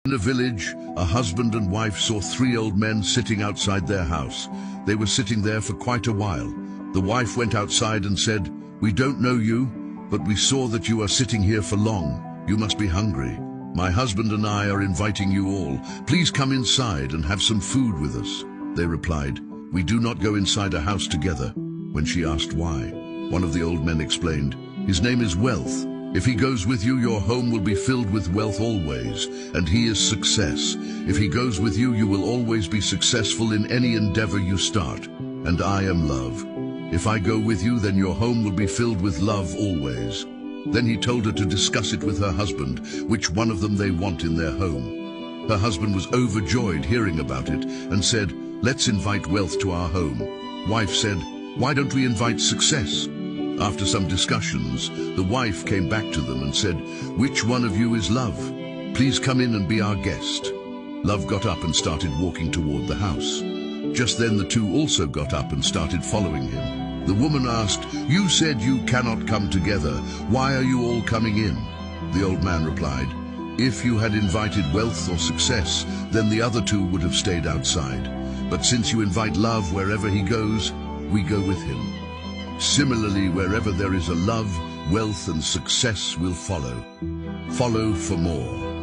In a village, a husband and wife saw three old men sitting outside their house. They were sitting there for quite a while. The wife went outside and said, "We don't know you, but we saw that you are sitting here for long. You must be hungry. My husband and I are inviting you all. Please come inside and have some food with us." They replied, "We do not go inside a house together." When she asked why, one of the old men explained, "His name is Wealth. If he goes with you, your home will be filled with wealth always, and he is success. If he goes with you, you will always be successful in any endeavor you start. And I am love. If I go with you, then your home will be filled with love always." Then he told her to discuss it with her husband, which one of them they want in their home. Her husband was overjoyed hearing about it and said, "Let's invite Wealth to our home." Wife said, "Why don't we invite Success?" After some discussions, the wife came back to them and said, "Which one of you is Love? Please come in and be our guest." Love got up and started walking toward the house. Just then the two also got up and started following him. The woman asked, "You said you cannot come together. Why are you all coming in?" The old man replied, "If you had invited Wealth or Success, then the other two would have stayed outside. But since you invite Love wherever he goes, we go with him. Similarly, wherever there is a love, wealth and success will follow. Follow for more."